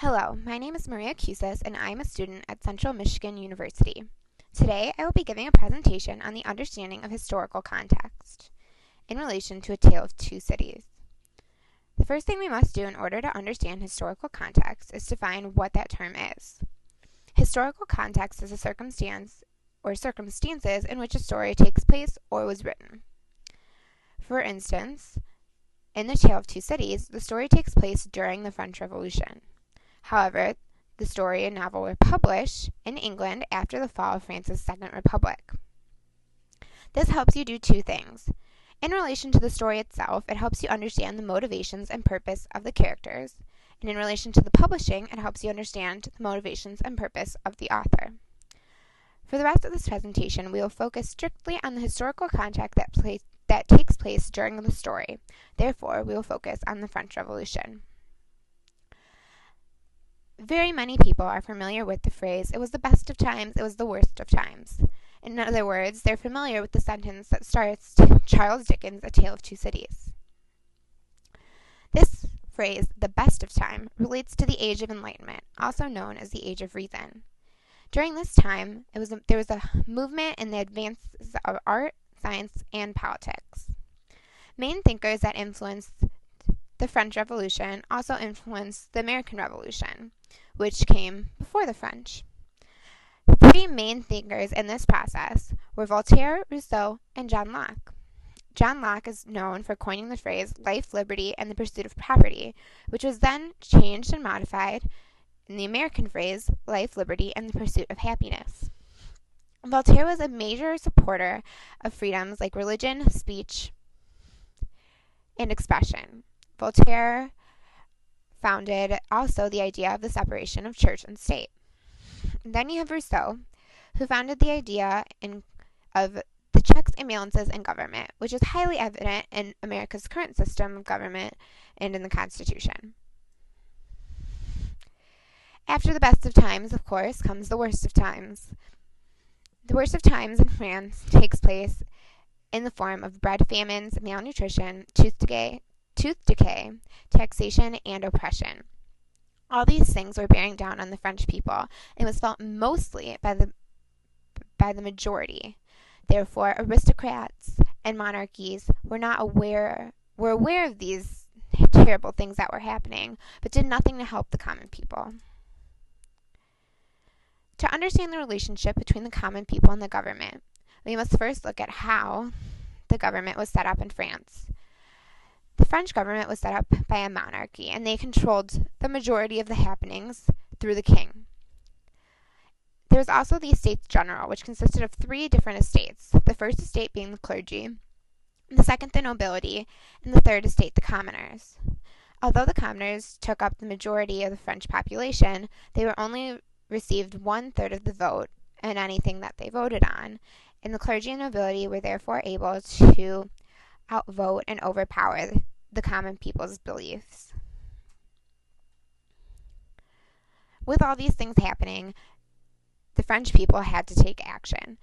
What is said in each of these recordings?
Hello, my name is Maria Cusis and I am a student at Central Michigan University. Today I will be giving a presentation on the understanding of historical context in relation to A Tale of Two Cities. The first thing we must do in order to understand historical context is define what that term is. Historical context is a circumstance or circumstances in which a story takes place or was written. For instance, in The Tale of Two Cities, the story takes place during the French Revolution. However, the story and novel were published in England after the fall of France's Second Republic. This helps you do two things. In relation to the story itself, it helps you understand the motivations and purpose of the characters, and in relation to the publishing, it helps you understand the motivations and purpose of the author. For the rest of this presentation, we will focus strictly on the historical context that takes place during the story. Therefore, we will focus on the French Revolution. Very many people are familiar with the phrase, "It was the best of times, it was the worst of times." In other words, they're familiar with the sentence that starts Charles Dickens' A Tale of Two Cities. This phrase, the best of time, relates to the Age of Enlightenment, also known as the Age of Reason. During this time, there was a movement in the advances of art, science, and politics. Main thinkers that influenced the French Revolution also influenced the American Revolution, which came before the French. Three main thinkers in this process were Voltaire, Rousseau, and John Locke. John Locke is known for coining the phrase life, liberty, and the pursuit of property, which was then changed and modified in the American phrase life, liberty, and the pursuit of happiness. Voltaire was a major supporter of freedoms like religion, speech, and expression. Voltaire founded also the idea of the separation of church and state. And then you have Rousseau, who founded the idea of the checks and balances in government, which is highly evident in America's current system of government and in the Constitution. After the best of times, of course, comes the worst of times. The worst of times in France takes place in the form of bread famines, malnutrition, tooth decay, taxation, and oppression. All these things were bearing down on the French people and was felt mostly by the majority. Therefore, aristocrats and monarchies were aware of these terrible things that were happening, but did nothing to help the common people. To understand the relationship between the common people and the government, we must first look at how the government was set up in France. The French government was set up by a monarchy, and they controlled the majority of the happenings through the king. There was also the Estates General, which consisted of three different estates, the first estate being the clergy, the second the nobility, and the third estate the commoners. Although the commoners took up the majority of the French population, they were only received 1/3 of the vote in anything that they voted on, and the clergy and nobility were therefore able to outvote and overpower the common people's beliefs. With all these things happening, the French people had to take action.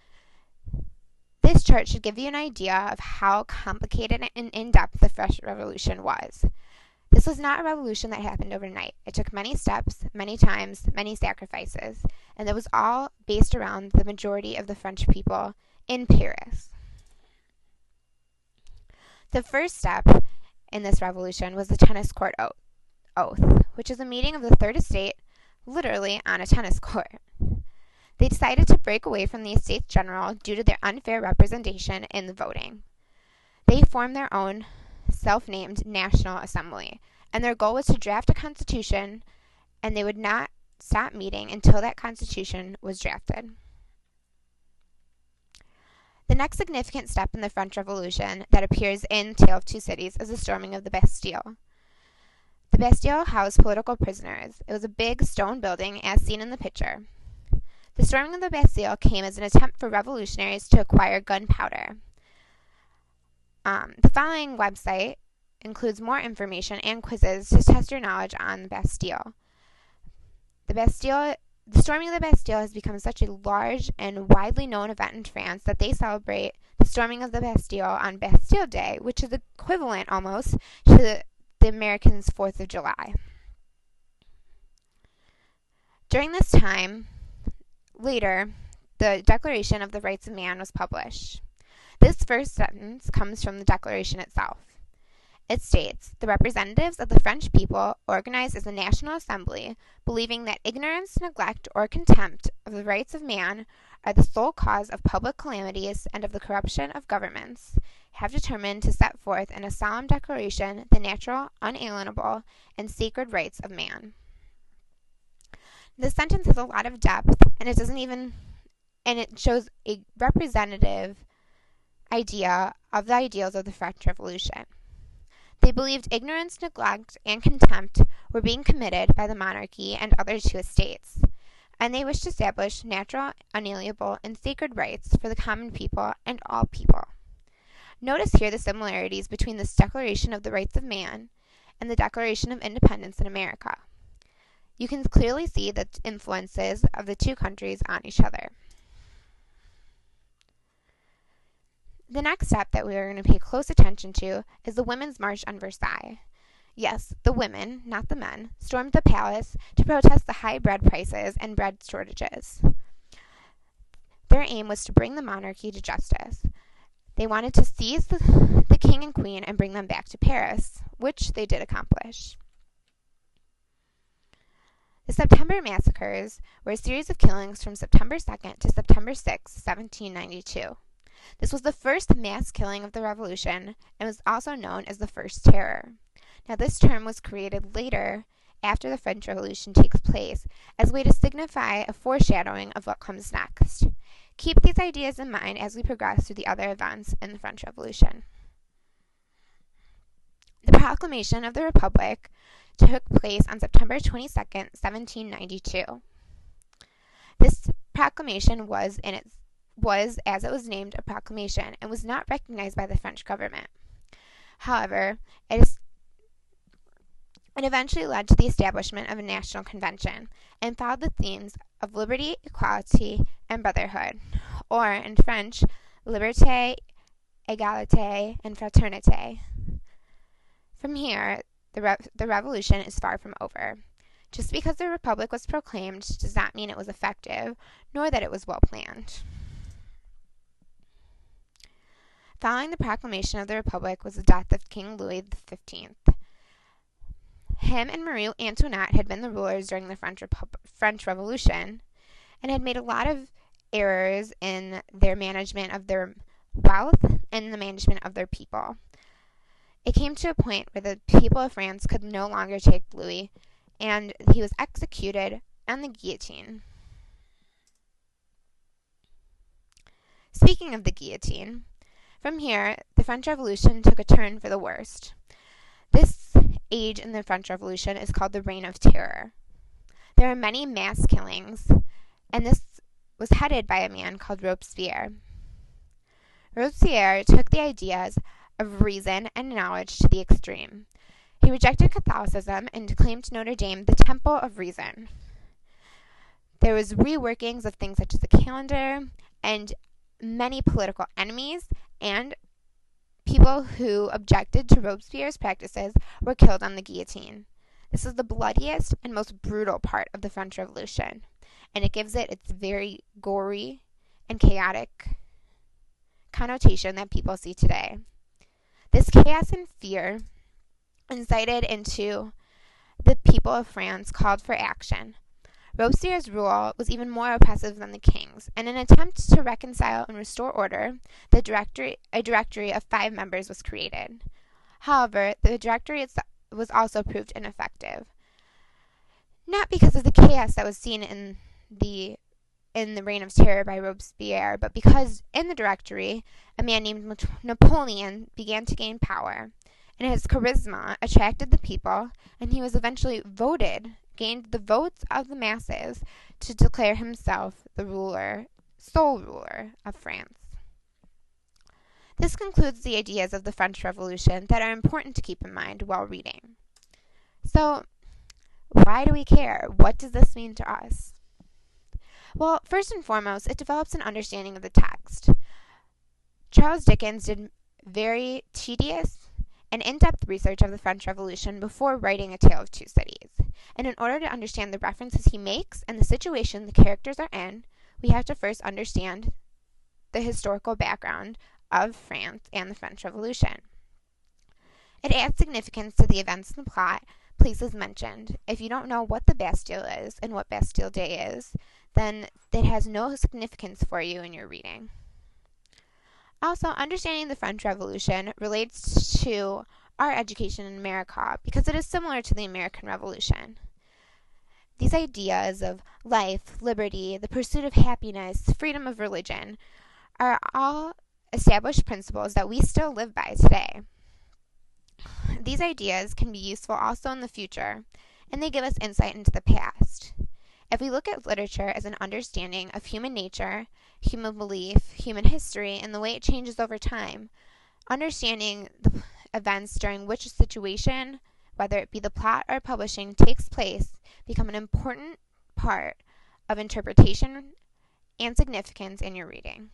This chart should give you an idea of how complicated and in-depth the French Revolution was. This was not a revolution that happened overnight. It took many steps, many times, many sacrifices, and it was all based around the majority of the French people in Paris. The first step in this revolution was the tennis court oath, which is a meeting of the Third Estate, literally on a tennis court. They decided to break away from the Estates General due to their unfair representation in the voting. They formed their own self-named National Assembly, and their goal was to draft a constitution, and they would not stop meeting until that constitution was drafted. The next significant step in the French Revolution that appears in Tale of Two Cities is the storming of the Bastille. The Bastille housed political prisoners. It was a big stone building as seen in the picture. The storming of the Bastille came as an attempt for revolutionaries to acquire gunpowder. The following website includes more information and quizzes to test your knowledge on the Bastille. The storming of the Bastille has become such a large and widely known event in France that they celebrate the storming of the Bastille on Bastille Day, which is equivalent almost to the Americans' 4th of July. During this time, later, the Declaration of the Rights of Man was published. This first sentence comes from the Declaration itself. It states, "The representatives of the French people, organized as a National Assembly, believing that ignorance, neglect, or contempt of the rights of man are the sole cause of public calamities and of the corruption of governments, have determined to set forth in a solemn declaration the natural, unalienable, and sacred rights of man." This sentence has a lot of depth, and it shows a representative idea of the ideals of the French Revolution. They believed ignorance, neglect, and contempt were being committed by the monarchy and other two estates, and they wished to establish natural, unalienable, and sacred rights for the common people and all people. Notice here the similarities between this Declaration of the Rights of Man and the Declaration of Independence in America. You can clearly see the influences of the two countries on each other. The next step that we are going to pay close attention to is the Women's March on Versailles. Yes, the women, not the men, stormed the palace to protest the high bread prices and bread shortages. Their aim was to bring the monarchy to justice. They wanted to seize the king and queen and bring them back to Paris, which they did accomplish. The September massacres were a series of killings from September 2nd to September 6, 1792. This was the first mass killing of the Revolution and was also known as the First Terror. Now, this term was created later, after the French Revolution takes place, as a way to signify a foreshadowing of what comes next. Keep these ideas in mind as we progress through the other events in the French Revolution. The proclamation of the Republic took place on September 22nd, 1792. This proclamation was, as it was named, a proclamation and was not recognized by the French government. However, it eventually led to the establishment of a national convention and followed the themes of liberty, equality, and brotherhood, or in French, liberté, égalité, and fraternité. From here, the revolution is far from over. Just because the Republic was proclaimed does not mean it was effective, nor that it was well planned. Following the proclamation of the Republic was the death of King Louis XV. Him and Marie Antoinette had been the rulers during the French Revolution and had made a lot of errors in their management of their wealth and the management of their people. It came to a point where the people of France could no longer take Louis, and he was executed on the guillotine. Speaking of the guillotine, from here, the French Revolution took a turn for the worst. This age in the French Revolution is called the Reign of Terror. There are many mass killings, and this was headed by a man called Robespierre. Robespierre took the ideas of reason and knowledge to the extreme. He rejected Catholicism and claimed Notre Dame the temple of reason. There was reworkings of things such as the calendar, and many political enemies and people who objected to Robespierre's practices were killed on the guillotine. This is the bloodiest and most brutal part of the French Revolution, and it gives it its very gory and chaotic connotation that people see today. This chaos and fear incited into the people of France called for action. Robespierre's rule was even more oppressive than the king's. In an attempt to reconcile and restore order, a directory of 5 members was created. However, the directory was also proved ineffective. Not because of the chaos that was seen in the Reign of Terror by Robespierre, but because in the directory, a man named Napoleon began to gain power, and his charisma attracted the people, and he was eventually gained the votes of the masses to declare himself the sole ruler of France. This concludes the ideas of the French Revolution that are important to keep in mind while reading. So, why do we care? What does this mean to us? Well, first and foremost, it develops an understanding of the text. Charles Dickens did very tedious an in-depth research of the French Revolution before writing A Tale of Two Cities. And in order to understand the references he makes and the situation the characters are in, we have to first understand the historical background of France and the French Revolution. It adds significance to the events in the plot, places mentioned. If you don't know what the Bastille is and what Bastille Day is, then it has no significance for you in your reading. Also, understanding the French Revolution relates to our education in America because it is similar to the American Revolution. These ideas of life, liberty, the pursuit of happiness, freedom of religion are all established principles that we still live by today. These ideas can be useful also in the future, and they give us insight into the past. If we look at literature as an understanding of human nature, human belief, human history, and the way it changes over time, understanding the events during which a situation, whether it be the plot or publishing, takes place, become an important part of interpretation and significance in your reading.